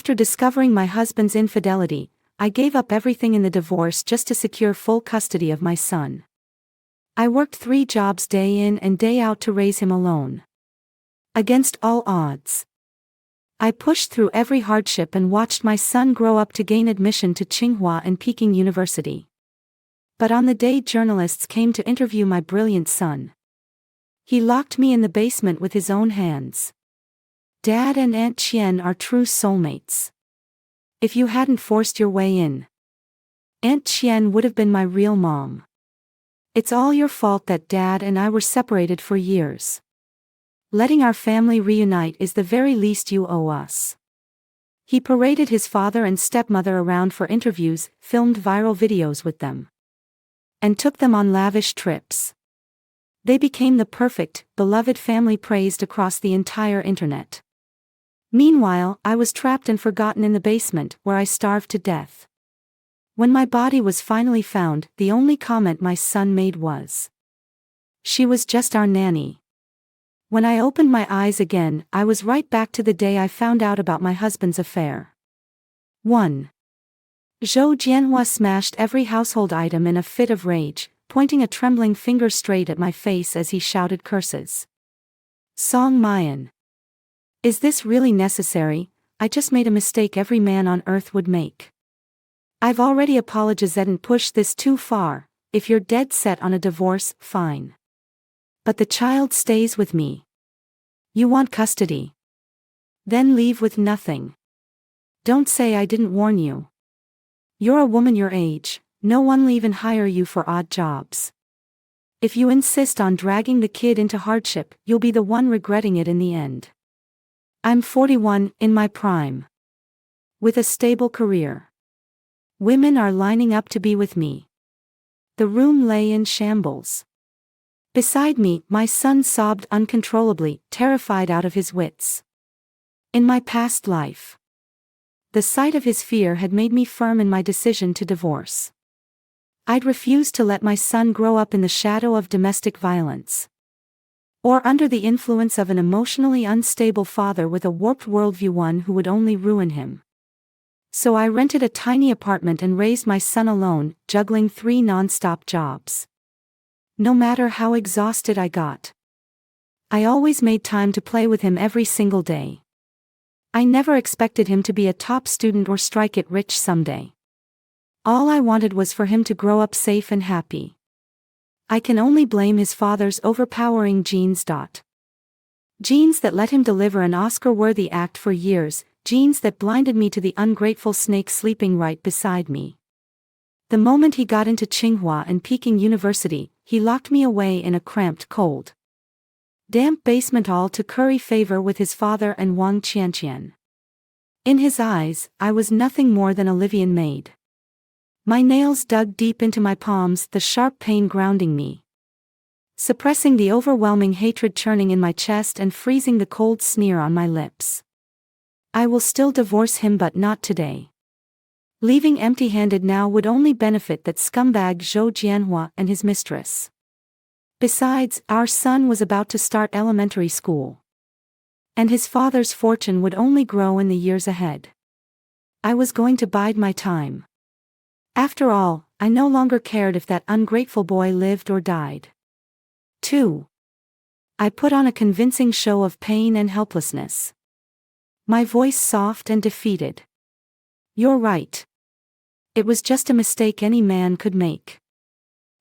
After discovering my husband's infidelity, I gave up everything in the divorce just to secure full custody of my son. I worked 3 jobs day in and day out to raise him alone. Against all odds. I pushed through every hardship and watched my son grow up to gain admission to Tsinghua and Peking University. But on the day journalists came to interview my brilliant son, he locked me in the basement with his own hands. Dad and Aunt Qian are true soulmates. If you hadn't forced your way in, Aunt Qian would have been my real mom. It's all your fault that Dad and I were separated for years. Letting our family reunite is the very least you owe us. He paraded his father and stepmother around for interviews, filmed viral videos with them, and took them on lavish trips. They became the perfect, beloved family praised across the entire internet. Meanwhile, I was trapped and forgotten in the basement, where I starved to death. When my body was finally found, the only comment my son made was, "She was just our nanny." When I opened my eyes again, I was right back to the day I found out about my husband's affair. 1. Zhou Jianhua smashed every household item in a fit of rage, pointing a trembling finger straight at my face as he shouted curses. Song Mayan. Is this really necessary? I just made a mistake every man on earth would make. I've already apologized and pushed this too far. If you're dead set on a divorce, fine. But the child stays with me. You want custody? Then leave with nothing. Don't say I didn't warn you. You're a woman your age, no one will even hire you for odd jobs. If you insist on dragging the kid into hardship, you'll be the one regretting it in the end. I'm 41, in my prime, with a stable career. Women are lining up to be with me. The room lay in shambles. Beside me, my son sobbed uncontrollably, terrified out of his wits. In my past life, the sight of his fear had made me firm in my decision to divorce. I'd refused to let my son grow up in the shadow of domestic violence, or under the influence of an emotionally unstable father with a warped worldview, one who would only ruin him. So I rented a tiny apartment and raised my son alone, juggling 3 non-stop jobs. No matter how exhausted I got, I always made time to play with him every single day. I never expected him to be a top student or strike it rich someday. All I wanted was for him to grow up safe and happy. I can only blame his father's overpowering genes. Genes that let him deliver an Oscar-worthy act for years, genes that blinded me to the ungrateful snake sleeping right beside me. The moment he got into Tsinghua and Peking University, he locked me away in a cramped, cold, damp basement, all to curry favor with his father and Wang Qianqian. In his eyes, I was nothing more than a Livian maid. My nails dug deep into my palms, the sharp pain grounding me, suppressing the overwhelming hatred churning in my chest and freezing the cold sneer on my lips. I will still divorce him, but not today. Leaving empty-handed now would only benefit that scumbag Zhou Jianhua and his mistress. Besides, our son was about to start elementary school, and his father's fortune would only grow in the years ahead. I was going to bide my time. After all, I no longer cared if that ungrateful boy lived or died. 2. I put on a convincing show of pain and helplessness, my voice soft and defeated. You're right. It was just a mistake any man could make.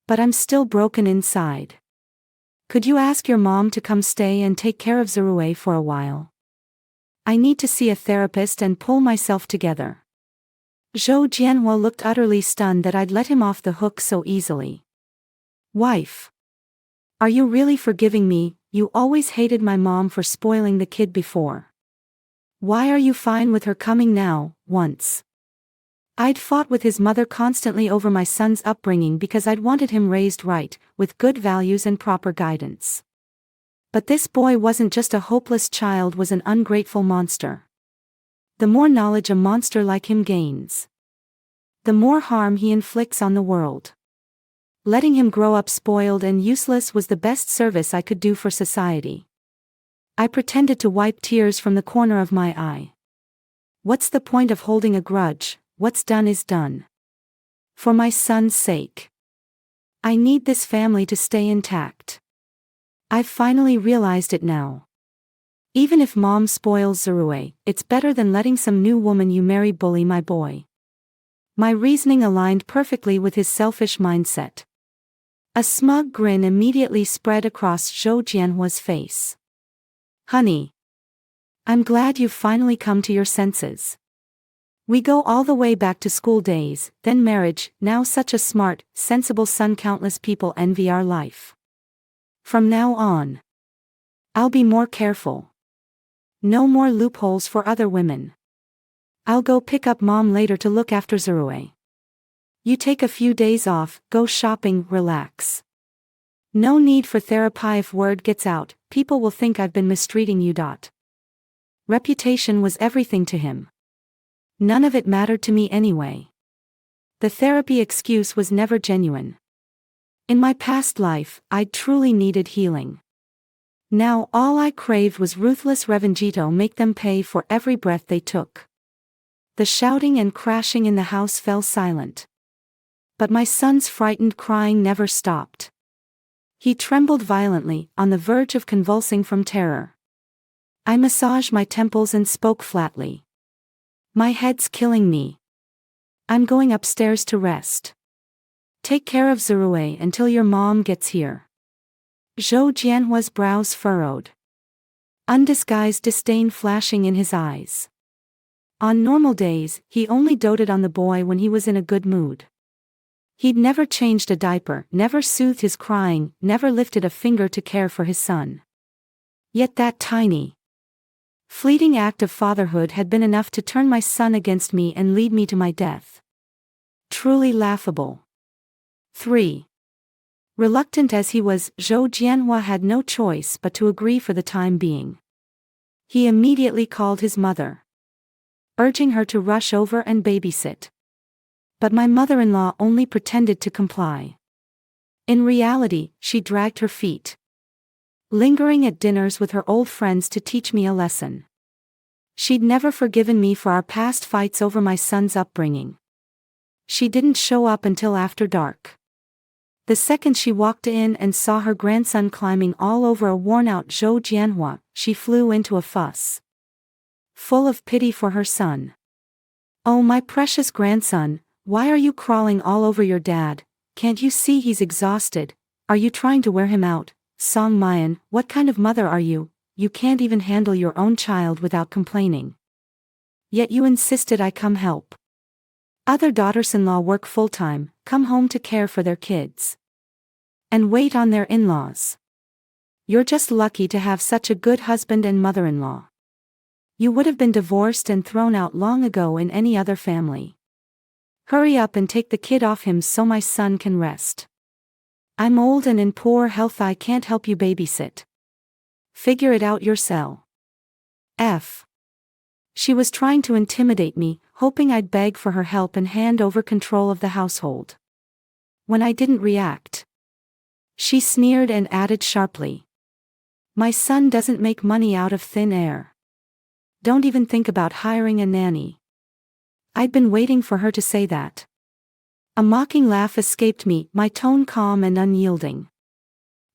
But I'm still broken inside. Could you ask your mom to come stay and take care of Zerue for a while? I need to see a therapist and pull myself together. Zhou Jianhua looked utterly stunned that I'd let him off the hook so easily. Wife, are you really forgiving me? You always hated my mom for spoiling the kid before. Why are you fine with her coming now, once? I'd fought with his mother constantly over my son's upbringing because I'd wanted him raised right, with good values and proper guidance. But this boy wasn't just a hopeless child, was an ungrateful monster. The more knowledge a monster like him gains, the more harm he inflicts on the world. Letting him grow up spoiled and useless was the best service I could do for society. I pretended to wipe tears from the corner of my eye. What's the point of holding a grudge? What's done is done. For my son's sake. I need this family to stay intact. I've finally realized it now. Even if mom spoils Zerue, it's better than letting some new woman you marry bully my boy. My reasoning aligned perfectly with his selfish mindset. A smug grin immediately spread across Zhou Jianhua's face. Honey. I'm glad you've finally come to your senses. We go all the way back to school days, then marriage, now such a smart, sensible son. Countless people envy our life. From now on, I'll be more careful. No more loopholes for other women. I'll go pick up mom later to look after Zerue. You take a few days off, go shopping, relax. No need for therapy. If word gets out, people will think I've been mistreating you. Reputation was everything to him. None of it mattered to me anyway. The therapy excuse was never genuine. In my past life, I'd truly needed healing. Now all I craved was ruthless revengito. Make them pay for every breath they took. The shouting and crashing in the house fell silent. But my son's frightened crying never stopped. He trembled violently, on the verge of convulsing from terror. I massaged my temples and spoke flatly. My head's killing me. I'm going upstairs to rest. Take care of Zerue until your mom gets here. Zhou Jianhua's brows furrowed. Undisguised disdain flashing in his eyes. On normal days, he only doted on the boy when he was in a good mood. He'd never changed a diaper, never soothed his crying, never lifted a finger to care for his son. Yet that tiny, fleeting act of fatherhood had been enough to turn my son against me and lead me to my death. Truly laughable. 3. Reluctant as he was, Zhou Jianhua had no choice but to agree for the time being. He immediately called his mother, urging her to rush over and babysit. But my mother-in-law only pretended to comply. In reality, she dragged her feet, lingering at dinners with her old friends to teach me a lesson. She'd never forgiven me for our past fights over my son's upbringing. She didn't show up until after dark. The second she walked in and saw her grandson climbing all over a worn-out Zhou Jianhua, she flew into a fuss, full of pity for her son. "Oh, my precious grandson, why are you crawling all over your dad? Can't you see he's exhausted? Are you trying to wear him out? Song Mayan, what kind of mother are you? You can't even handle your own child without complaining. Yet you insisted I come help. Other daughters-in-law work full-time, come home to care for their kids, and wait on their in-laws. You're just lucky to have such a good husband and mother-in-law. You would have been divorced and thrown out long ago in any other family. Hurry up and take the kid off him so my son can rest. I'm old and in poor health, I can't help you babysit. Figure it out yourself." She was trying to intimidate me, hoping I'd beg for her help and hand over control of the household. When I didn't react, she sneered and added sharply, "My son doesn't make money out of thin air. Don't even think about hiring a nanny." I'd been waiting for her to say that. A mocking laugh escaped me, my tone calm and unyielding.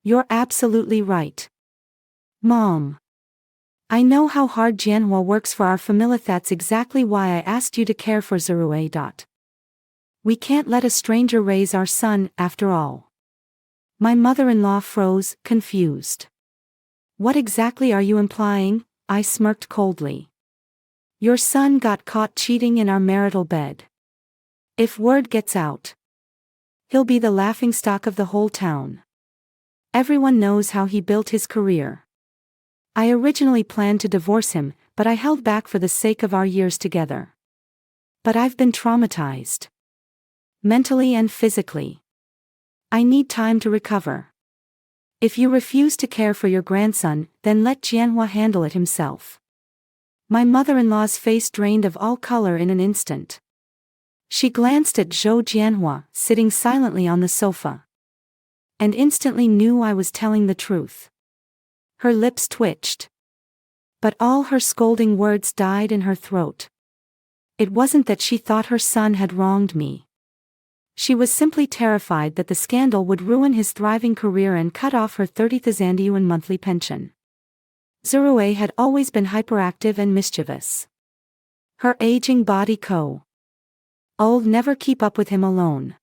"You're absolutely right, Mom. I know how hard Jianhua works for our family. That's exactly why I asked you to care for Zerue. We can't let a stranger raise our son, after all." My mother-in-law froze, confused. "What exactly are you implying?" I smirked coldly. "Your son got caught cheating in our marital bed. If word gets out, he'll be the laughingstock of the whole town. Everyone knows how he built his career. I originally planned to divorce him, but I held back for the sake of our years together. But I've been traumatized, mentally and physically. I need time to recover. If you refuse to care for your grandson, then let Jianhua handle it himself." My mother-in-law's face drained of all color in an instant. She glanced at Zhou Jianhua, sitting silently on the sofa, and instantly knew I was telling the truth. Her lips twitched, but all her scolding words died in her throat. It wasn't that she thought her son had wronged me. She was simply terrified that the scandal would ruin his thriving career and cut off her 30,000 yuan monthly pension. Zirui had always been hyperactive and mischievous. Her aging body could never keep up with him alone.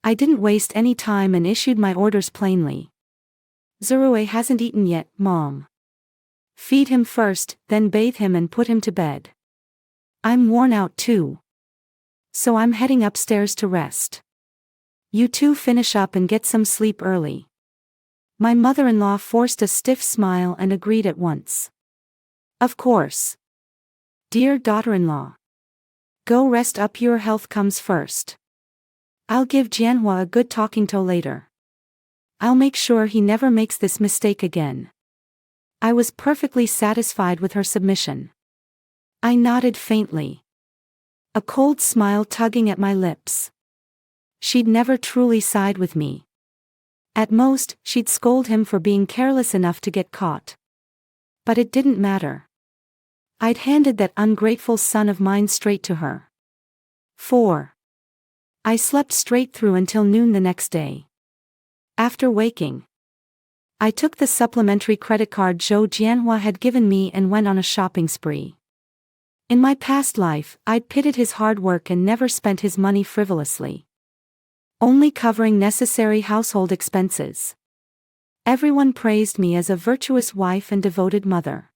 I didn't waste any time and issued my orders plainly. Zirui hasn't eaten yet, Mom. Feed him first, then bathe him and put him to bed. I'm worn out too. So I'm heading upstairs to rest. You two finish up and get some sleep early. My mother-in-law forced a stiff smile and agreed at once. Of course. Dear daughter-in-law. Go rest up, your health comes first. I'll give Jianhua a good talking to later. I'll make sure he never makes this mistake again. I was perfectly satisfied with her submission. I nodded faintly. A cold smile tugging at my lips. She'd never truly side with me. At most, she'd scold him for being careless enough to get caught. But it didn't matter. I'd handed that ungrateful son of mine straight to her. 4. I slept straight through until noon the next day. After waking, I took the supplementary credit card Zhou Jianhua had given me and went on a shopping spree. In my past life, I'd pitted his hard work and never spent his money frivolously. Only covering necessary household expenses. Everyone praised me as a virtuous wife and devoted mother.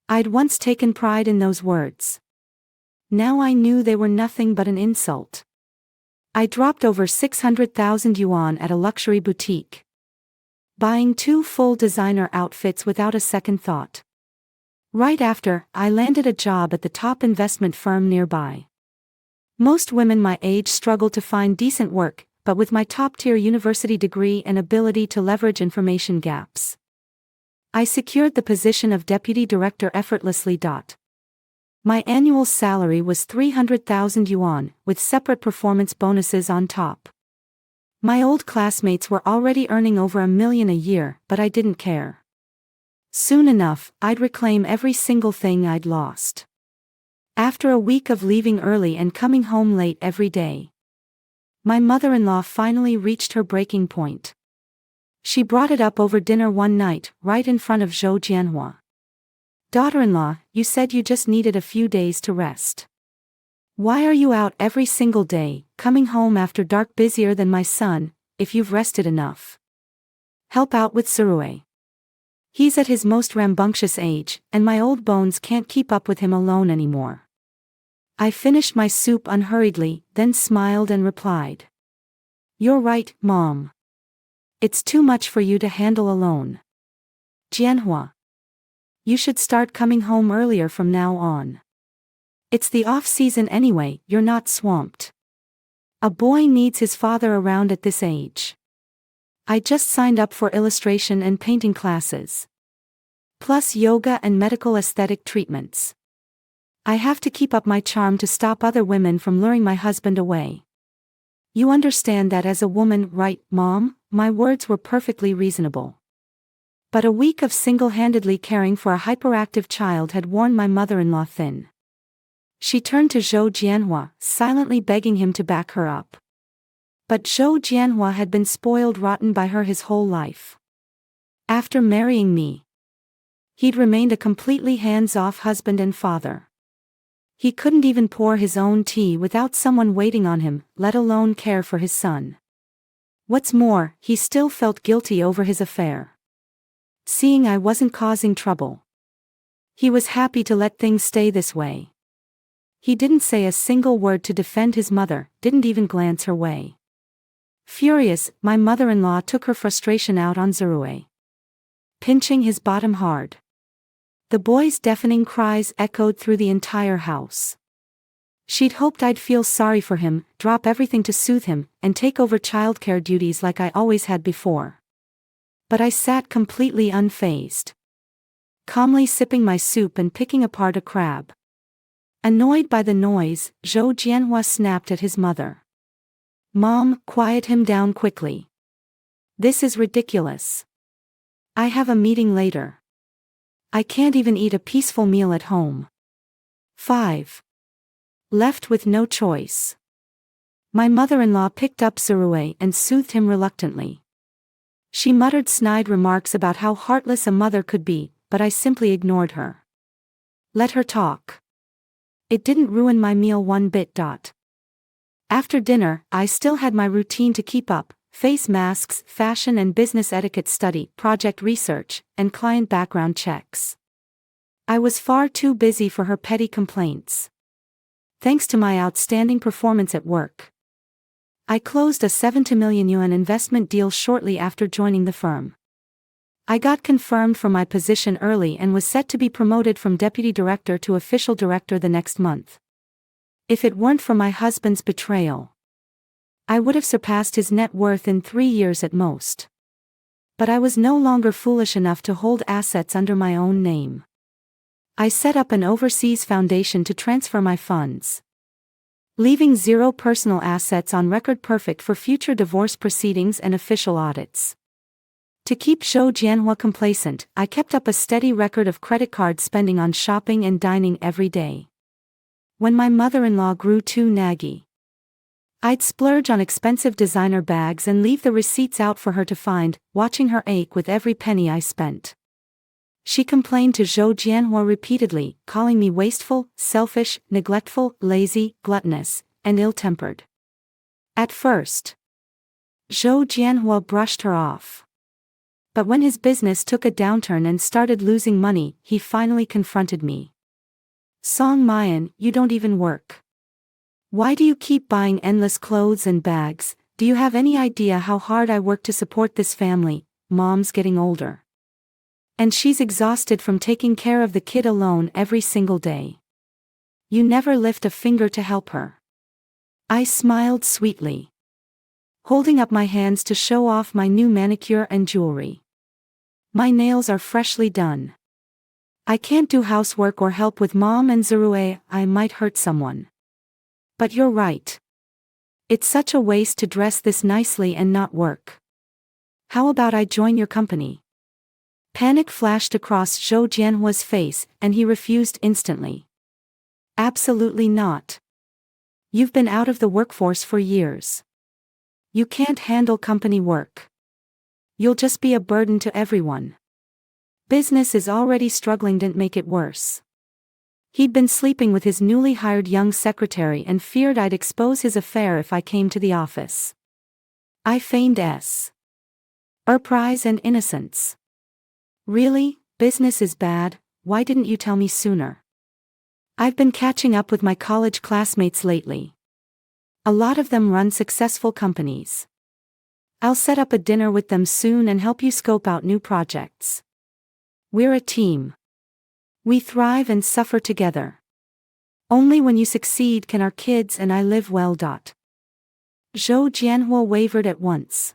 I'd once taken pride in those words. Now I knew they were nothing but an insult. I dropped over 600,000 yuan at a luxury boutique, buying 2 full designer outfits without a second thought. Right after, I landed a job at the top investment firm nearby. Most women my age struggle to find decent work, but with my top-tier university degree and ability to leverage information gaps, I secured the position of deputy director effortlessly. My annual salary was 300,000 yuan, with separate performance bonuses on top. My old classmates were already earning over $1 million a year, but I didn't care. Soon enough, I'd reclaim every single thing I'd lost. After a week of leaving early and coming home late every day, my mother-in-law finally reached her breaking point. She brought it up over dinner one night, right in front of Zhou Jianhua. Daughter-in-law, you said you just needed a few days to rest. Why are you out every single day, coming home after dark busier than my son, if you've rested enough? Help out with Zirui. He's at his most rambunctious age, and my old bones can't keep up with him alone anymore. I finished my soup unhurriedly, then smiled and replied. You're right, Mom. It's too much for you to handle alone. Jianhua. You should start coming home earlier from now on. It's the off-season anyway, you're not swamped. A boy needs his father around at this age. I just signed up for illustration and painting classes, plus yoga and medical aesthetic treatments. I have to keep up my charm to stop other women from luring my husband away. You understand that as a woman, right, Mom? My words were perfectly reasonable. But a week of single-handedly caring for a hyperactive child had worn my mother-in-law thin. She turned to Zhou Jianhua, silently begging him to back her up. But Zhou Jianhua had been spoiled rotten by her his whole life. After marrying me, he'd remained a completely hands-off husband and father. He couldn't even pour his own tea without someone waiting on him, let alone care for his son. What's more, he still felt guilty over his affair. Seeing I wasn't causing trouble, he was happy to let things stay this way. He didn't say a single word to defend his mother, didn't even glance her way. Furious, my mother-in-law took her frustration out on Zirui, pinching his bottom hard. The boy's deafening cries echoed through the entire house. She'd hoped I'd feel sorry for him, drop everything to soothe him, and take over childcare duties like I always had before. But I sat completely unfazed, calmly sipping my soup and picking apart a crab. Annoyed by the noise, Zhou Jianhua snapped at his mother. Mom, quiet him down quickly. This is ridiculous. I have a meeting later. I can't even eat a peaceful meal at home. 5. Left with no choice. My mother-in-law picked up Zerue and soothed him reluctantly. She muttered snide remarks about how heartless a mother could be, but I simply ignored her. Let her talk. It didn't ruin my meal one bit. After dinner, I still had my routine to keep up: face masks, fashion and business etiquette study, project research, and client background checks. I was far too busy for her petty complaints. Thanks to my outstanding performance at work, I closed a 70 million yuan investment deal shortly after joining the firm. I got confirmed for my position early and was set to be promoted from deputy director to official director the next month. If it weren't for my husband's betrayal, I would have surpassed his net worth in 3 years at most. But I was no longer foolish enough to hold assets under my own name. I set up an overseas foundation to transfer my funds, leaving zero personal assets on record, perfect for future divorce proceedings and official audits. To keep Zhou Jianhua complacent, I kept up a steady record of credit card spending on shopping and dining every day. When my mother-in-law grew too naggy, I'd splurge on expensive designer bags and leave the receipts out for her to find, watching her ache with every penny I spent. She complained to Zhou Jianhua repeatedly, calling me wasteful, selfish, neglectful, lazy, gluttonous, and ill-tempered. At first, Zhou Jianhua brushed her off. But when his business took a downturn and started losing money, he finally confronted me. Song Mayan, you don't even work. Why do you keep buying endless clothes and bags? Do you have any idea how hard I work to support this family? Mom's getting older, and she's exhausted from taking care of the kid alone every single day. You never lift a finger to help her. I smiled sweetly, holding up my hands to show off my new manicure and jewelry. My nails are freshly done. I can't do housework or help with Mom and Zerue, I might hurt someone. But you're right. It's such a waste to dress this nicely and not work. How about I join your company? Panic flashed across Zhou Jianhua's face, and he refused instantly. Absolutely not. You've been out of the workforce for years. You can't handle company work. You'll just be a burden to everyone. Business is already struggling, didn't make it worse. He'd been sleeping with his newly hired young secretary and feared I'd expose his affair if I came to the office. I feigned surprise and innocence. Really? Business is bad? Why didn't you tell me sooner? I've been catching up with my college classmates lately. A lot of them run successful companies. I'll set up a dinner with them soon and help you scope out new projects. We're a team. We thrive and suffer together. Only when you succeed can our kids and I live well. Zhou Jianhua wavered at once.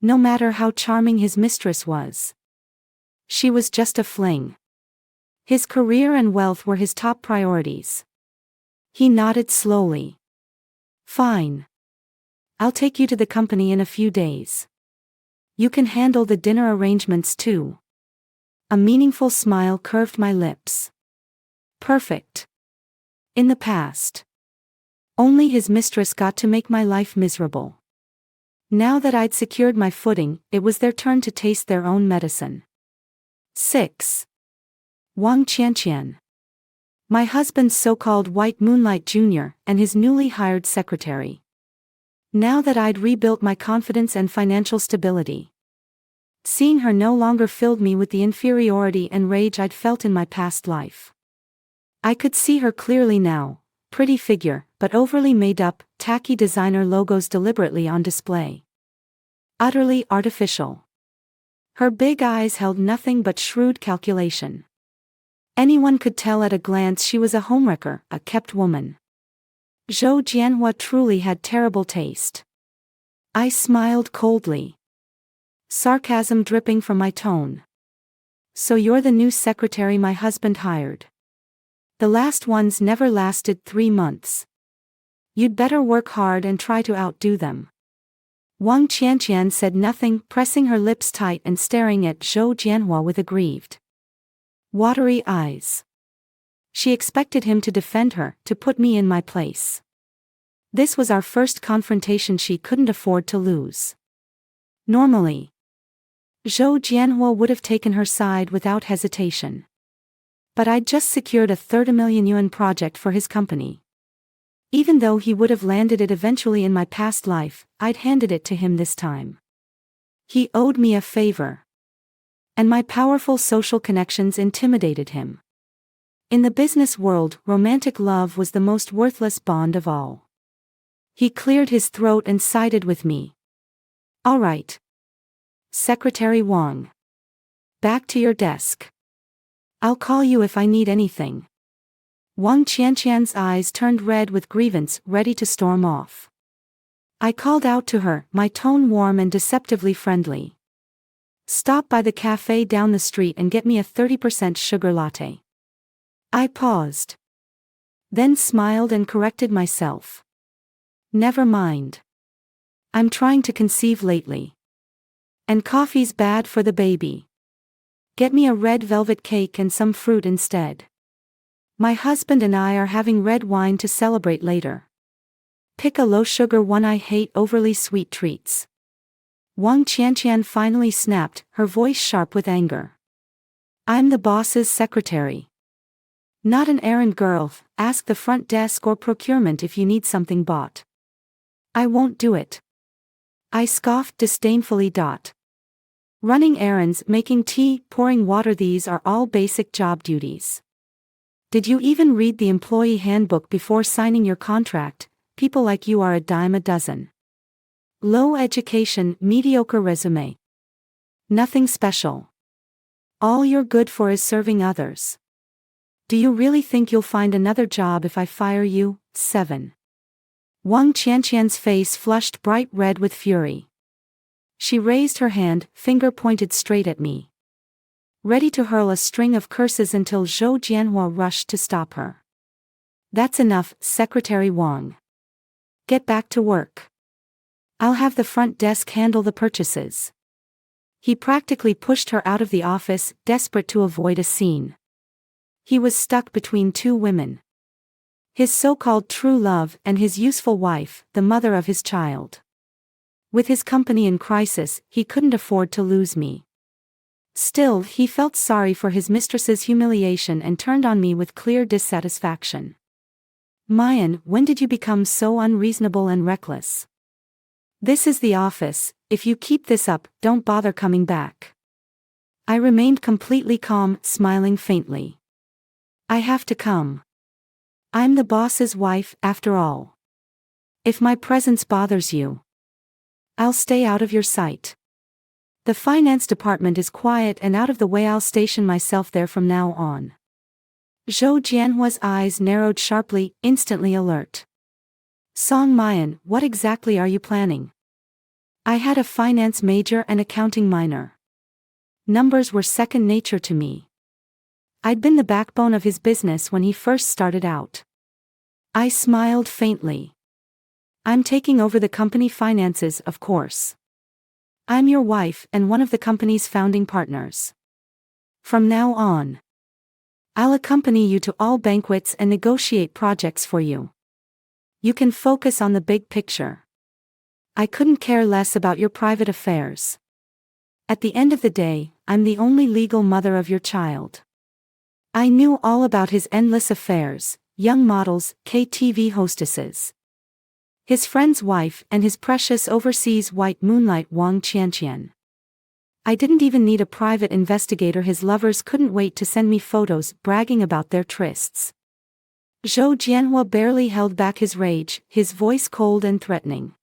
No matter how charming his mistress was, she was just a fling. His career and wealth were his top priorities. He nodded slowly. Fine. I'll take you to the company in a few days. You can handle the dinner arrangements too. A meaningful smile curved my lips. Perfect. In the past, only his mistress got to make my life miserable. Now that I'd secured my footing, it was their turn to taste their own medicine. 6. Wang Qianqian. My husband's so-called White Moonlight Jr. and his newly hired secretary. Now that I'd rebuilt my confidence and financial stability, seeing her no longer filled me with the inferiority and rage I'd felt in my past life. I could see her clearly now, pretty figure, but overly made up, tacky designer logos deliberately on display. Utterly artificial. Her big eyes held nothing but shrewd calculation. Anyone could tell at a glance she was a homewrecker, a kept woman. Zhou Jianhua truly had terrible taste. I smiled coldly, sarcasm dripping from my tone. So you're the new secretary my husband hired. The last ones never lasted 3 months. You'd better work hard and try to outdo them. Wang Qianqian said nothing, pressing her lips tight and staring at Zhou Jianhua with aggrieved, watery eyes. She expected him to defend her, to put me in my place. This was our first confrontation she couldn't afford to lose. Normally, Zhou Jianhua would have taken her side without hesitation. But I'd just secured a 30 million yuan project for his company. Even though he would have landed it eventually in my past life, I'd handed it to him this time. He owed me a favor. And my powerful social connections intimidated him. In the business world, romantic love was the most worthless bond of all. He cleared his throat and sided with me. All right. Secretary Wang. Back to your desk. I'll call you if I need anything. Wang Qianqian's eyes turned red with grievance, ready to storm off. I called out to her, my tone warm and deceptively friendly. Stop by the cafe down the street and get me a 30% sugar latte. I paused. Then smiled and corrected myself. Never mind. I'm trying to conceive lately. And coffee's bad for the baby. Get me a red velvet cake and some fruit instead. My husband and I are having red wine to celebrate later. Pick a low-sugar one. I hate overly sweet treats. Wang Qianqian finally snapped, her voice sharp with anger. I'm the boss's secretary. Not an errand girl. Ask the front desk or procurement if you need something bought. I won't do it. I scoffed disdainfully. Running errands, making tea, pouring water, these are all basic job duties. Did you even read the employee handbook before signing your contract? People like you are a dime a dozen. Low education, mediocre resume. Nothing special. All you're good for is serving others. Do you really think you'll find another job if I fire you? 7. Wang Qianqian's face flushed bright red with fury. She raised her hand, finger pointed straight at me, ready to hurl a string of curses until Zhou Jianhua rushed to stop her. That's enough, Secretary Wang. Get back to work. I'll have the front desk handle the purchases. He practically pushed her out of the office, desperate to avoid a scene. He was stuck between two women. His so-called true love and his useful wife, the mother of his child. With his company in crisis, he couldn't afford to lose me. Still, he felt sorry for his mistress's humiliation and turned on me with clear dissatisfaction. Mayan, when did you become so unreasonable and reckless? This is the office. If you keep this up, don't bother coming back. I remained completely calm, smiling faintly. I have to come. I'm the boss's wife, after all. If my presence bothers you, I'll stay out of your sight. The finance department is quiet and out of the way. I'll station myself there from now on. Zhou Jianhua's eyes narrowed sharply, instantly alert. Song Mayan, what exactly are you planning? I had a finance major and accounting minor. Numbers were second nature to me. I'd been the backbone of his business when he first started out. I smiled faintly. I'm taking over the company finances, of course. I'm your wife and one of the company's founding partners. From now on, I'll accompany you to all banquets and negotiate projects for you. You can focus on the big picture. I couldn't care less about your private affairs. At the end of the day, I'm the only legal mother of your child. I knew all about his endless affairs, young models, KTV hostesses, his friend's wife and his precious overseas white moonlight Wang Qianqian. I didn't even need a private investigator. His lovers couldn't wait to send me photos bragging about their trysts. Zhou Jianhua barely held back his rage, his voice cold and threatening.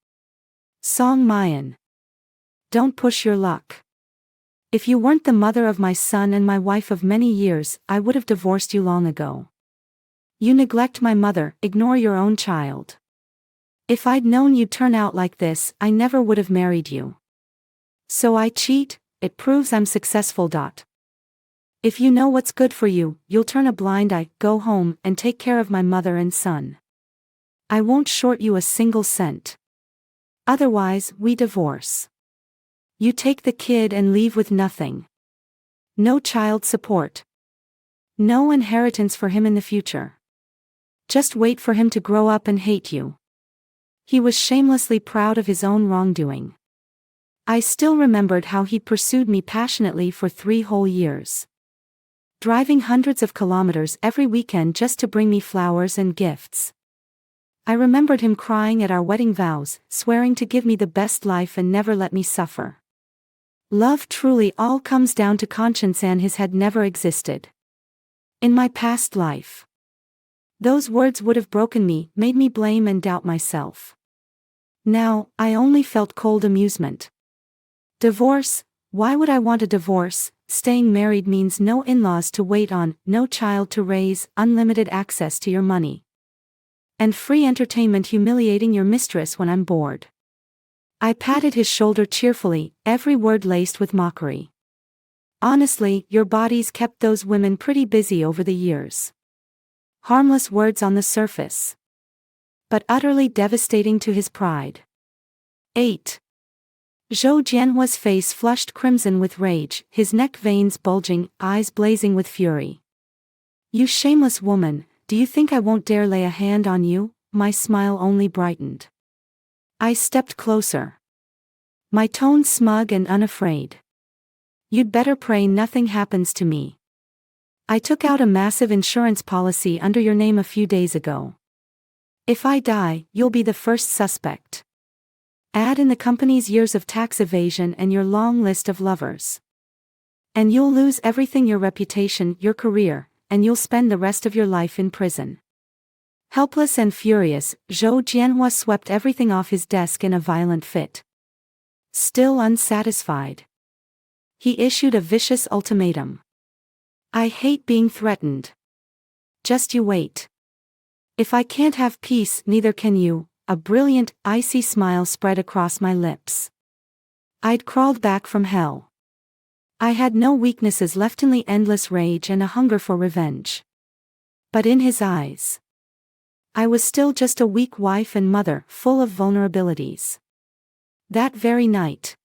Song Mayan, don't push your luck. If you weren't the mother of my son and my wife of many years, I would have divorced you long ago. You neglect my mother, ignore your own child. If I'd known you'd turn out like this, I never would have married you. So I cheat, it proves I'm successful. If you know what's good for you, you'll turn a blind eye, go home, and take care of my mother and son. I won't short you a single cent. Otherwise, we divorce. You take the kid and leave with nothing. No child support. No inheritance for him in the future. Just wait for him to grow up and hate you. He was shamelessly proud of his own wrongdoing. I still remembered how he'd pursued me passionately for 3 whole years. Driving hundreds of kilometers every weekend just to bring me flowers and gifts. I remembered him crying at our wedding vows, swearing to give me the best life and never let me suffer. Love truly all comes down to conscience, and his had never existed. In my past life. Those words would have broken me, made me blame and doubt myself. Now, I only felt cold amusement. Divorce? Why would I want a divorce? Staying married means no in-laws to wait on, no child to raise, unlimited access to your money. And free entertainment humiliating your mistress when I'm bored. I patted his shoulder cheerfully, every word laced with mockery. Honestly, your bodies kept those women pretty busy over the years. Harmless words on the surface. But utterly devastating to his pride. 8. Zhou Jianhua's face flushed crimson with rage, his neck veins bulging, eyes blazing with fury. You shameless woman, do you think I won't dare lay a hand on you? My smile only brightened. I stepped closer. My tone smug and unafraid. You'd better pray nothing happens to me. I took out a massive insurance policy under your name a few days ago. If I die, you'll be the first suspect. Add in the company's years of tax evasion and your long list of lovers. And you'll lose everything, your reputation, your career, and you'll spend the rest of your life in prison. Helpless and furious, Zhou Jianhua swept everything off his desk in a violent fit. Still unsatisfied, he issued a vicious ultimatum. I hate being threatened. Just you wait. If I can't have peace, neither can you. A brilliant, icy smile spread across my lips. I'd crawled back from hell. I had no weaknesses left, only endless rage and a hunger for revenge. But in his eyes, I was still just a weak wife and mother, full of vulnerabilities. That very night,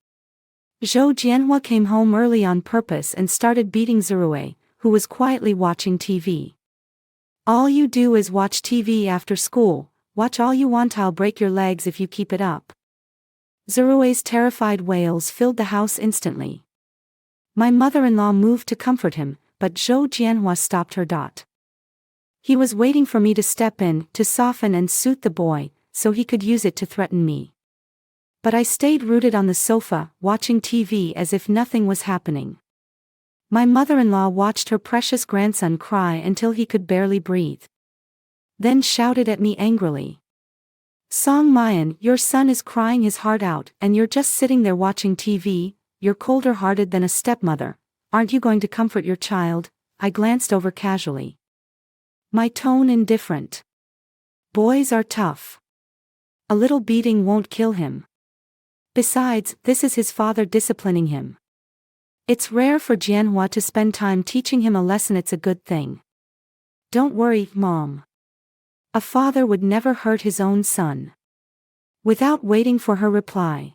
Zhou Jianhua came home early on purpose and started beating Zirui, who was quietly watching TV. All you do is watch TV after school. Watch all you want, I'll break your legs if you keep it up. Zirui's terrified wails filled the house instantly. My mother-in-law moved to comfort him, but Zhou Jianhua stopped her. He was waiting for me to step in, to soften and soothe the boy, so he could use it to threaten me. But I stayed rooted on the sofa, watching TV as if nothing was happening. My mother-in-law watched her precious grandson cry until he could barely breathe. Then shouted at me angrily. Song Mayan, your son is crying his heart out, and you're just sitting there watching TV. You're colder-hearted than a stepmother. Aren't you going to comfort your child? I glanced over casually. My tone indifferent. Boys are tough. A little beating won't kill him. Besides, this is his father disciplining him. It's rare for Jianhua to spend time teaching him a lesson. It's a good thing. Don't worry, Mom. A father would never hurt his own son. Without waiting for her reply,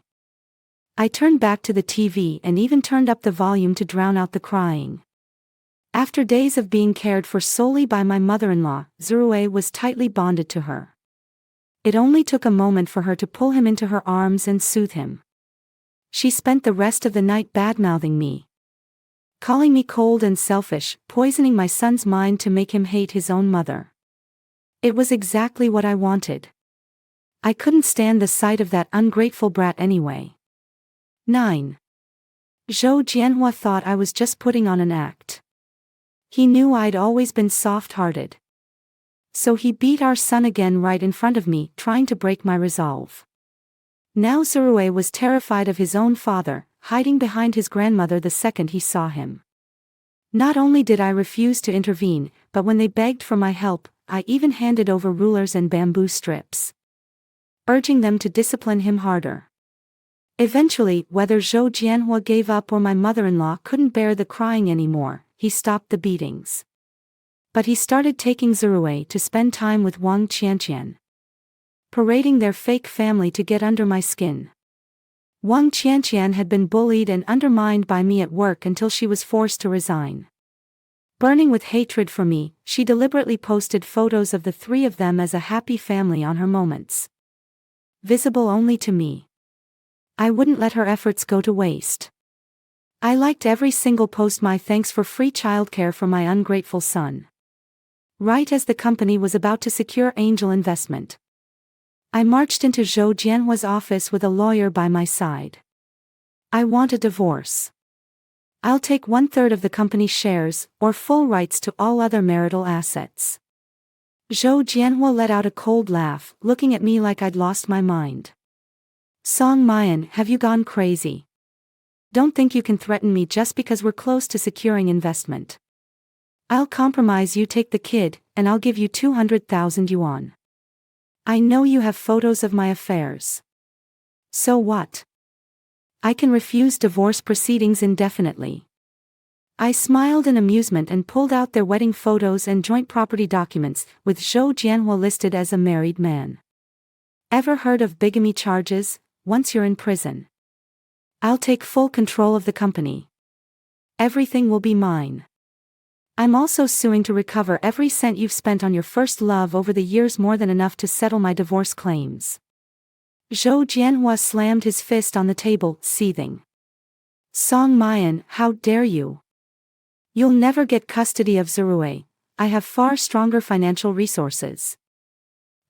I turned back to the TV and even turned up the volume to drown out the crying. After days of being cared for solely by my mother-in-law, Zirui was tightly bonded to her. It only took a moment for her to pull him into her arms and soothe him. She spent the rest of the night bad-mouthing me, calling me cold and selfish, poisoning my son's mind to make him hate his own mother. It was exactly what I wanted. I couldn't stand the sight of that ungrateful brat anyway. 9. Zhou Jianhua thought I was just putting on an act. He knew I'd always been soft-hearted. So he beat our son again right in front of me, trying to break my resolve. Now Zirui was terrified of his own father, hiding behind his grandmother the second he saw him. Not only did I refuse to intervene, but when they begged for my help, I even handed over rulers and bamboo strips, urging them to discipline him harder. Eventually, whether Zhou Jianhua gave up or my mother-in-law couldn't bear the crying anymore, he stopped the beatings. But he started taking Zirui to spend time with Wang Qianqian, parading their fake family to get under my skin. Wang Qianqian had been bullied and undermined by me at work until she was forced to resign. Burning with hatred for me, she deliberately posted photos of the three of them as a happy family on her moments. Visible only to me. I wouldn't let her efforts go to waste. I liked every single post. My thanks for free childcare for my ungrateful son. Right as the company was about to secure angel investment, I marched into Zhou Jianhua's office with a lawyer by my side. I want a divorce. I'll take 1/3 of the company's shares, or full rights to all other marital assets. Zhou Jianhua let out a cold laugh, looking at me like I'd lost my mind. Song Mayan, have you gone crazy? Don't think you can threaten me just because we're close to securing investment. I'll compromise. You take the kid, and I'll give you 200,000 yuan. I know you have photos of my affairs. So what? I can refuse divorce proceedings indefinitely. I smiled in amusement and pulled out their wedding photos and joint property documents, with Zhou Jianhua listed as a married man. Ever heard of bigamy charges? Once you're in prison, I'll take full control of the company. Everything will be mine. I'm also suing to recover every cent you've spent on your first love over the years, more than enough to settle my divorce claims. Zhou Jianhua slammed his fist on the table, seething. Song Mayan, how dare you? You'll never get custody of Zirui. I have far stronger financial resources.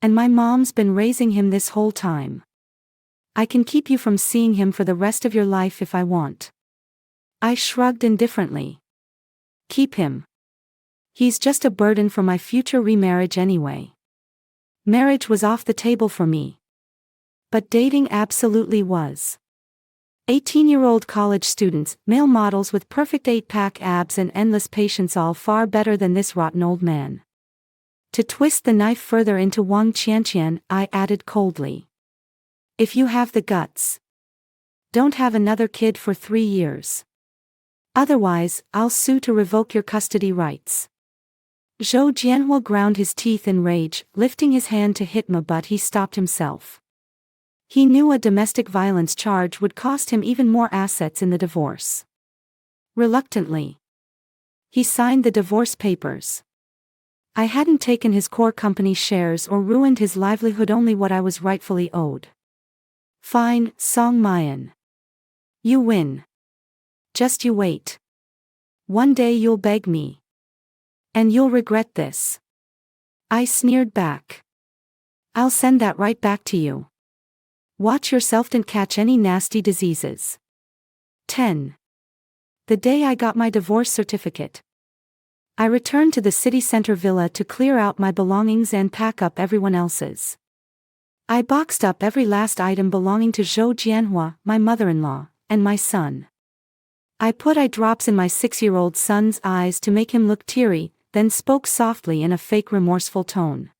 And my mom's been raising him this whole time. I can keep you from seeing him for the rest of your life if I want. I shrugged indifferently. Keep him. He's just a burden for my future remarriage anyway. Marriage was off the table for me. But dating absolutely was. 18-year-old college students, male models with perfect 8-pack abs and endless patience, all far better than this rotten old man. To twist the knife further into Wang Qianqian, I added coldly. If you have the guts, don't have another kid for 3 years. Otherwise, I'll sue to revoke your custody rights. Zhou Jianhua ground his teeth in rage, lifting his hand to hit me, but he stopped himself. He knew a domestic violence charge would cost him even more assets in the divorce. Reluctantly, he signed the divorce papers. I hadn't taken his core company shares or ruined his livelihood, only what I was rightfully owed. Fine, Song Mayan. You win. Just you wait. One day you'll beg me. And you'll regret this. I sneered back. I'll send that right back to you. Watch yourself, don't catch any nasty diseases. 10. The day I got my divorce certificate, I returned to the city center villa to clear out my belongings and pack up everyone else's. I boxed up every last item belonging to Zhou Jianhua, my mother-in-law, and my son. I put eye drops in my 6-year-old son's eyes to make him look teary, then spoke softly in a fake remorseful tone.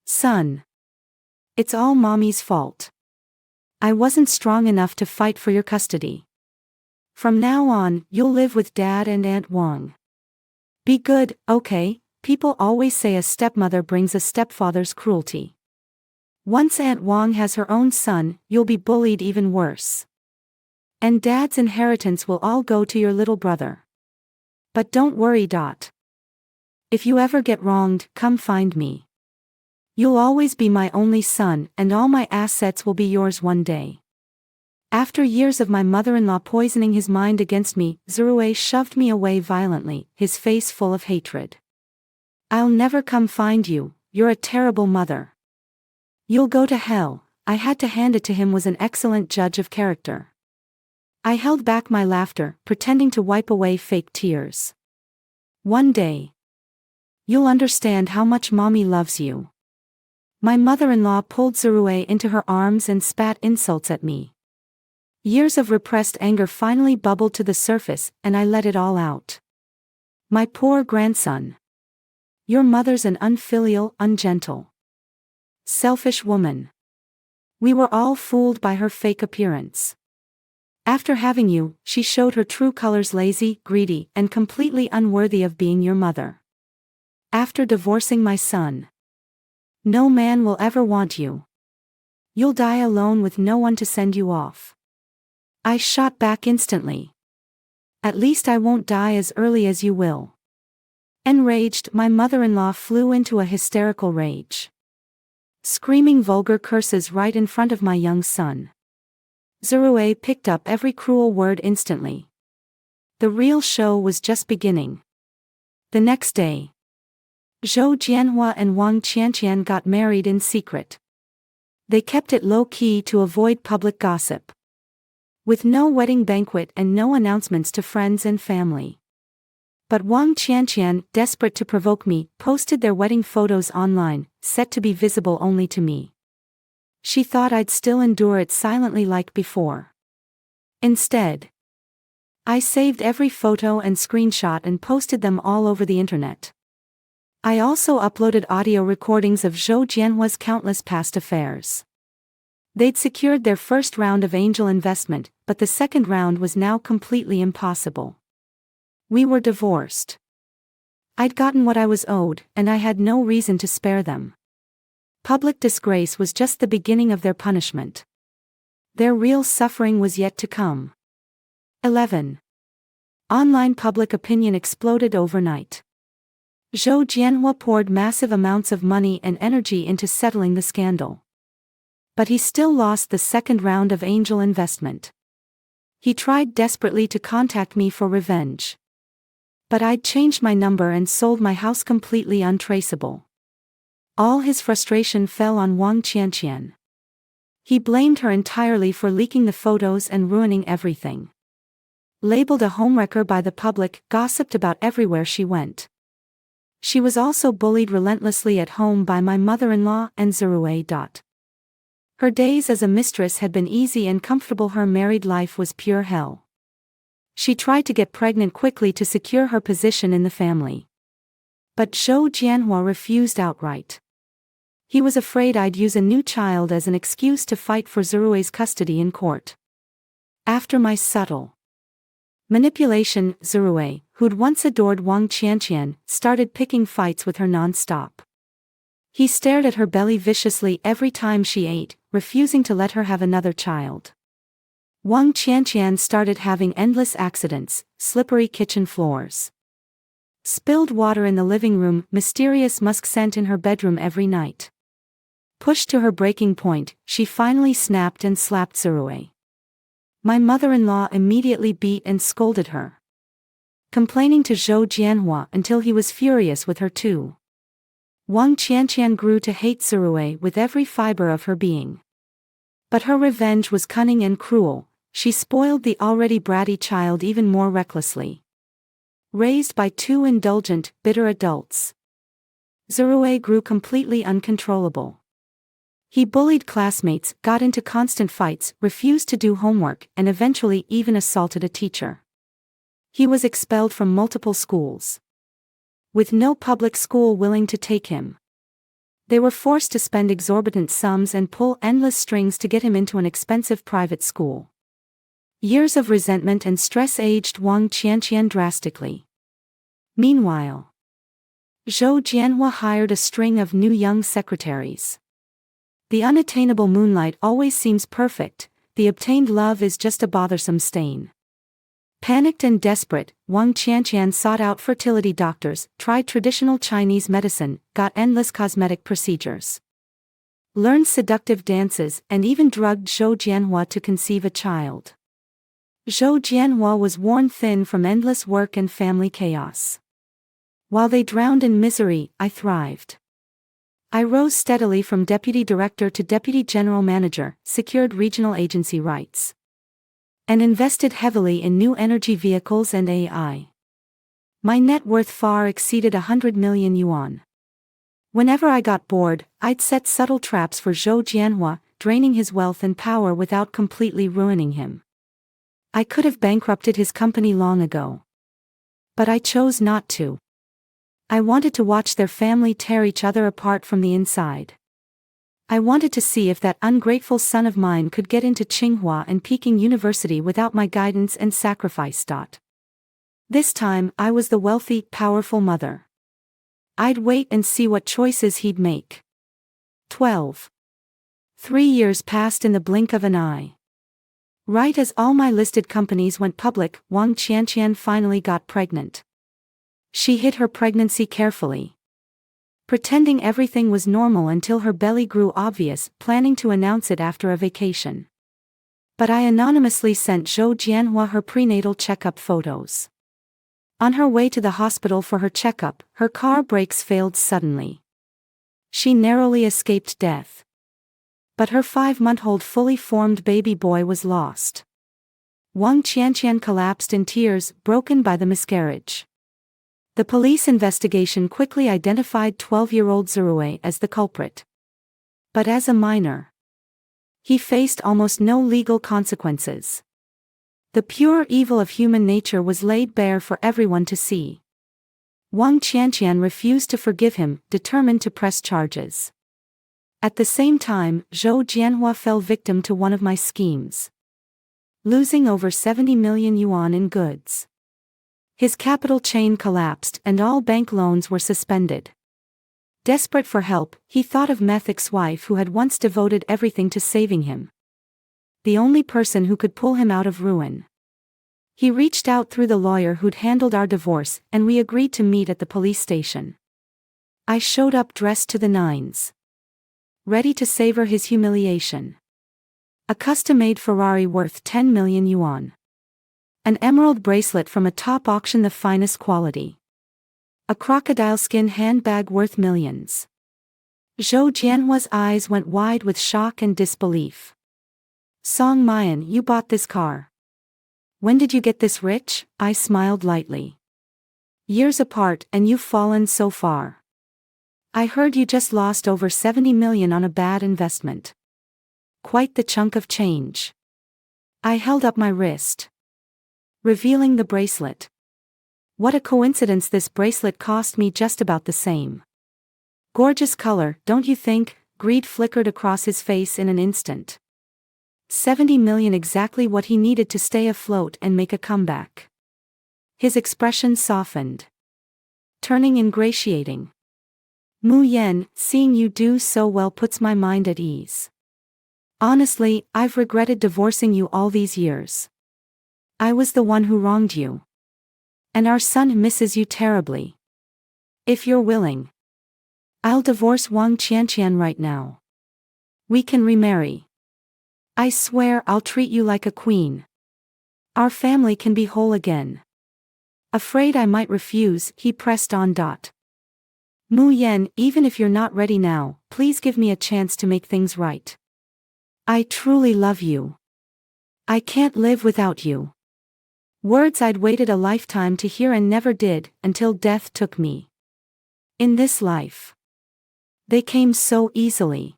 Son, it's all Mommy's fault. I wasn't strong enough to fight for your custody. From now on, you'll live with Dad and Aunt Wang. Be good, okay? People always say a stepmother brings a stepfather's cruelty. Once Aunt Wang has her own son, you'll be bullied even worse. And Dad's inheritance will all go to your little brother. But don't worry. If you ever get wronged, come find me. You'll always be my only son, and all my assets will be yours one day. After years of my mother-in-law poisoning his mind against me, Zirui shoved me away violently, his face full of hatred. I'll never come find you, you're a terrible mother. You'll go to hell. I had to hand it to him, was an excellent judge of character. I held back my laughter, pretending to wipe away fake tears. One day, you'll understand how much Mommy loves you. My mother-in-law pulled Zirui into her arms and spat insults at me. Years of repressed anger finally bubbled to the surface, and I let it all out. My poor grandson. Your mother's an unfilial, ungentle, selfish woman. We were all fooled by her fake appearance. After having you, she showed her true colors: lazy, greedy, and completely unworthy of being your mother. After divorcing my son, no man will ever want you. You'll die alone with no one to send you off. I shot back instantly. At least I won't die as early as you will. Enraged, my mother-in-law flew into a hysterical rage, screaming vulgar curses right in front of my young son. Zirue picked up every cruel word instantly. The real show was just beginning. The next day, Zhou Jianhua and Wang Qianqian got married in secret. They kept it low-key to avoid public gossip. With no wedding banquet and no announcements to friends and family. But Wang Qianqian, desperate to provoke me, posted their wedding photos online, set to be visible only to me. She thought I'd still endure it silently like before. Instead, I saved every photo and screenshot and posted them all over the internet. I also uploaded audio recordings of Zhou Jianhua's countless past affairs. They'd secured their first round of angel investment, but the second round was now completely impossible. We were divorced. I'd gotten what I was owed, and I had no reason to spare them. Public disgrace was just the beginning of their punishment. Their real suffering was yet to come. 11. Online public opinion exploded overnight. Zhou Jianhua poured massive amounts of money and energy into settling the scandal. But he still lost the second round of angel investment. He tried desperately to contact me for revenge. But I'd changed my number and sold my house completely untraceable. All his frustration fell on Wang Qianqian. He blamed her entirely for leaking the photos and ruining everything. Labeled a homewrecker by the public, gossiped about everywhere she went. She was also bullied relentlessly at home by my mother-in-law and Zirue. Her days as a mistress had been easy and comfortable. Her married life was pure hell. She tried to get pregnant quickly to secure her position in the family. But Zhou Jianhua refused outright. He was afraid I'd use a new child as an excuse to fight for Zirue's custody in court. After my subtle manipulation, Zirue, who'd once adored Wang Qianqian, started picking fights with her non-stop. He stared at her belly viciously every time she ate, refusing to let her have another child. Wang Qianqian started having endless accidents, slippery kitchen floors, spilled water in the living room, mysterious musk scent in her bedroom every night. Pushed to her breaking point, she finally snapped and slapped Zirue. My mother-in-law immediately beat and scolded her, complaining to Zhou Jianhua until he was furious with her too. Wang Qianqian grew to hate Zirue with every fiber of her being. But her revenge was cunning and cruel. She spoiled the already bratty child even more recklessly. Raised by two indulgent, bitter adults, Zirue grew completely uncontrollable. He bullied classmates, got into constant fights, refused to do homework, and eventually even assaulted a teacher. He was expelled from multiple schools, with no public school willing to take him. They were forced to spend exorbitant sums and pull endless strings to get him into an expensive private school. Years of resentment and stress aged Wang Qianqian drastically. Meanwhile, Zhou Jianhua hired a string of new young secretaries. The unattainable moonlight always seems perfect, the obtained love is just a bothersome stain. Panicked and desperate, Wang Qianqian sought out fertility doctors, tried traditional Chinese medicine, got endless cosmetic procedures, learned seductive dances, and even drugged Zhou Jianhua to conceive a child. Zhou Jianhua was worn thin from endless work and family chaos. While they drowned in misery, I thrived. I rose steadily from deputy director to deputy general manager, secured regional agency rights, and invested heavily in new energy vehicles and AI. My net worth far exceeded 100 million yuan. Whenever I got bored, I'd set subtle traps for Zhou Jianhua, draining his wealth and power without completely ruining him. I could have bankrupted his company long ago, but I chose not to. I wanted to watch their family tear each other apart from the inside. I wanted to see if that ungrateful son of mine could get into Tsinghua and Peking University without my guidance and sacrifice. This time, I was the wealthy, powerful mother. I'd wait and see what choices he'd make. 12. 3 years passed in the blink of an eye. Right as all my listed companies went public, Wang Qianqian finally got pregnant. She hid her pregnancy carefully, pretending everything was normal until her belly grew obvious, planning to announce it after a vacation. But I anonymously sent Zhou Jianhua her prenatal checkup photos. On her way to the hospital for her checkup, her car brakes failed suddenly. She narrowly escaped death. But her 5-month-old fully formed baby boy was lost. Wang Qianqian collapsed in tears, broken by the miscarriage. The police investigation quickly identified 12-year-old Zirui as the culprit. But as a minor, he faced almost no legal consequences. The pure evil of human nature was laid bare for everyone to see. Wang Qianqian refused to forgive him, determined to press charges. At the same time, Zhou Jianhua fell victim to one of my schemes, losing over 70 million yuan in goods. His capital chain collapsed and all bank loans were suspended. Desperate for help, he thought of Meth's ex-wife who had once devoted everything to saving him. The only person who could pull him out of ruin. He reached out through the lawyer who'd handled our divorce, and we agreed to meet at the police station. I showed up dressed to the nines, ready to savor his humiliation. A custom-made Ferrari worth 10 million yuan. An emerald bracelet from a top auction, the finest quality. A crocodile skin handbag worth millions. Zhou Jianhua's eyes went wide with shock and disbelief. Song Mayan, you bought this car. When did you get this rich? I smiled lightly. Years apart, and you've fallen so far. I heard you just lost over 70 million on a bad investment. Quite the chunk of change. I held up my wrist, revealing the bracelet. What a coincidence, this bracelet cost me just about the same. Gorgeous color, don't you think? Greed flickered across his face in an instant. 70 million, exactly what he needed to stay afloat and make a comeback. His expression softened, turning ingratiating. Mu Yan, seeing you do so well puts my mind at ease. Honestly, I've regretted divorcing you all these years. I was the one who wronged you. And our son misses you terribly. If you're willing, I'll divorce Wang Qianqian right now. We can remarry. I swear I'll treat you like a queen. Our family can be whole again. Afraid I might refuse, he pressed on. Mu Yan, even if you're not ready now, please give me a chance to make things right. I truly love you. I can't live without you. Words I'd waited a lifetime to hear and never did, until death took me. In this life, they came so easily.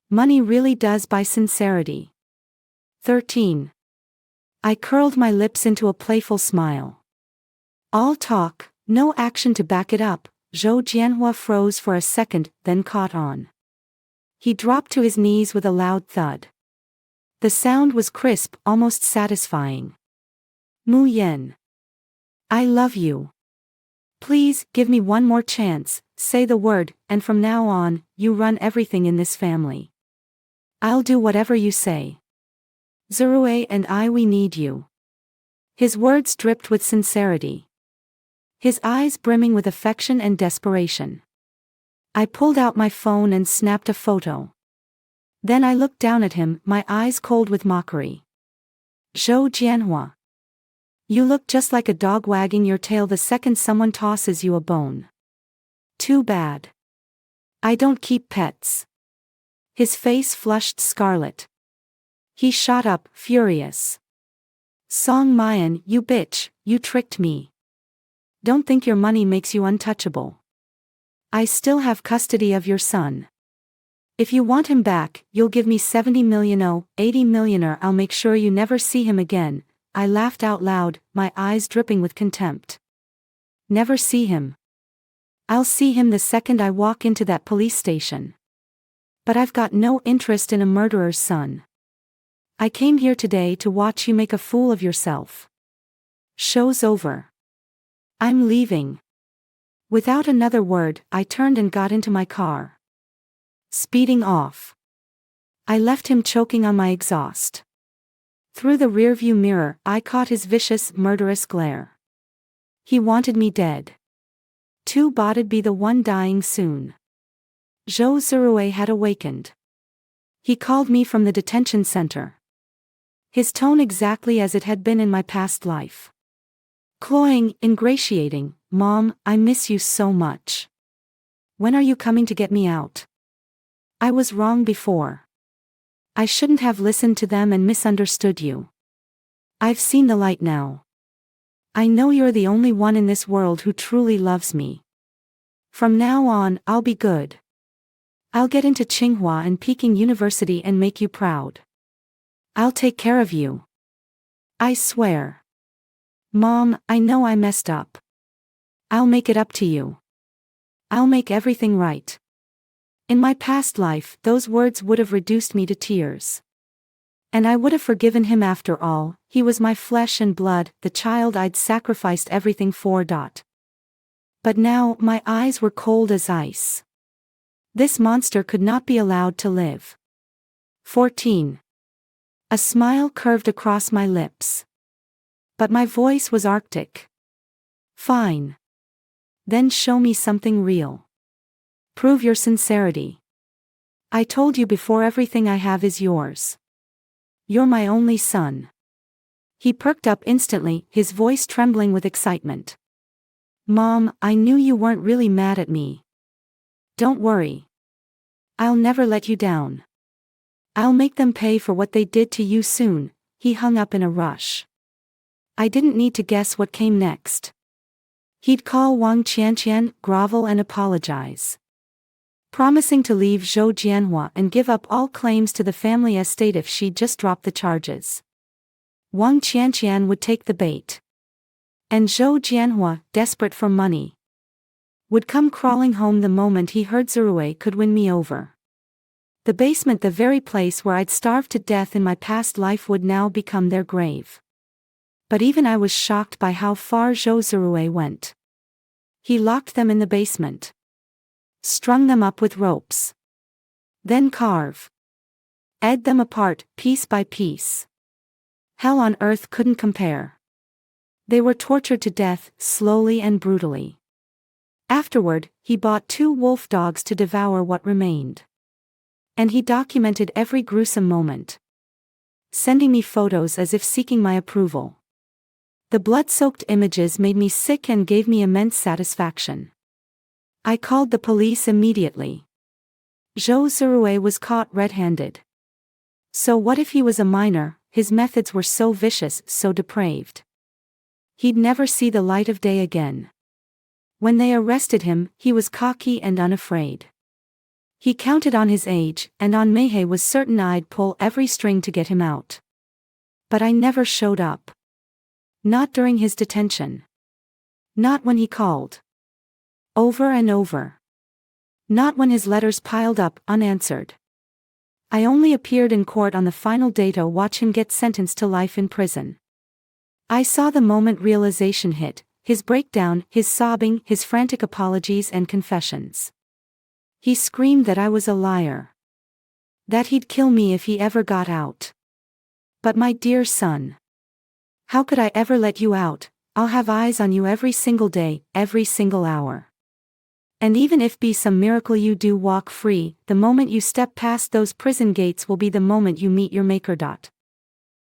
Money really does buy sincerity. 13. I curled my lips into a playful smile. All talk, no action to back it up. Zhou Jianhua froze for a second, then caught on. He dropped to his knees with a loud thud. The sound was crisp, almost satisfying. Mu Yan, I love you. Please, give me one more chance, say the word, and from now on, you run everything in this family. I'll do whatever you say. Zirui and I, we need you. His words dripped with sincerity, his eyes brimming with affection and desperation. I pulled out my phone and snapped a photo. Then I looked down at him, my eyes cold with mockery. Zhou Jianhua, you look just like a dog wagging your tail the second someone tosses you a bone. Too bad. I don't keep pets. His face flushed scarlet. He shot up, furious. Song Mayan, you bitch, you tricked me. Don't think your money makes you untouchable. I still have custody of your son. If you want him back, you'll give me 70 million. Oh, 80 million, or I'll make sure you never see him again. I laughed out loud, my eyes dripping with contempt. Never see him. I'll see him the second I walk into that police station. But I've got no interest in a murderer's son. I came here today to watch you make a fool of yourself. Show's over. I'm leaving. Without another word, I turned and got into my car, speeding off. I left him choking on my exhaust. Through the rearview mirror, I caught his vicious, murderous glare. He wanted me dead. Too bot'd be the one dying soon. Zhou Zirui had awakened. He called me from the detention center. His tone exactly as it had been in my past life. Cloying, ingratiating. Mom, I miss you so much. When are you coming to get me out? I was wrong before. I shouldn't have listened to them and misunderstood you. I've seen the light now. I know you're the only one in this world who truly loves me. From now on, I'll be good. I'll get into Tsinghua and Peking University and make you proud. I'll take care of you. I swear. Mom, I know I messed up. I'll make it up to you. I'll make everything right. In my past life, those words would have reduced me to tears. And I would have forgiven him after all. He was my flesh and blood, the child I'd sacrificed everything for. But now, my eyes were cold as ice. This monster could not be allowed to live. 14. A smile curved across my lips. But my voice was arctic. Fine. Then show me something real. Prove your sincerity. I told you before, everything I have is yours. You're my only son. He perked up instantly, his voice trembling with excitement. Mom, I knew you weren't really mad at me. Don't worry. I'll never let you down. I'll make them pay for what they did to you soon. He hung up in a rush. I didn't need to guess what came next. He'd call Wang Qianqian, grovel and apologize. Promising to leave Zhou Jianhua and give up all claims to the family estate if she'd just drop the charges. Wang Qianqian would take the bait. And Zhou Jianhua, desperate for money, would come crawling home the moment he heard Zirui could win me over. The basement, the very place where I'd starved to death in my past life, would now become their grave. But even I was shocked by how far Zhou Zirui went. He locked them in the basement. Strung them up with ropes. Then ed them apart, piece by piece. Hell on earth couldn't compare. They were tortured to death, slowly and brutally. Afterward, he bought 2 wolf dogs to devour what remained. And he documented every gruesome moment, sending me photos as if seeking my approval. The blood-soaked images made me sick and gave me immense satisfaction. I called the police immediately. Zhou Zirui was caught red-handed. So what if he was a minor? His methods were so vicious, so depraved. He'd never see the light of day again. When they arrested him, he was cocky and unafraid. He counted on his age, and on Meihe was certain I'd pull every string to get him out. But I never showed up. Not during his detention. Not when he called. Over and over. Not when his letters piled up, unanswered. I only appeared in court on the final day to watch him get sentenced to life in prison. I saw the moment realization hit, his breakdown, his sobbing, his frantic apologies and confessions. He screamed that I was a liar. That he'd kill me if he ever got out. But my dear son, how could I ever let you out? I'll have eyes on you every single day, every single hour. And even if by some miracle you do walk free, the moment you step past those prison gates will be the moment you meet your maker.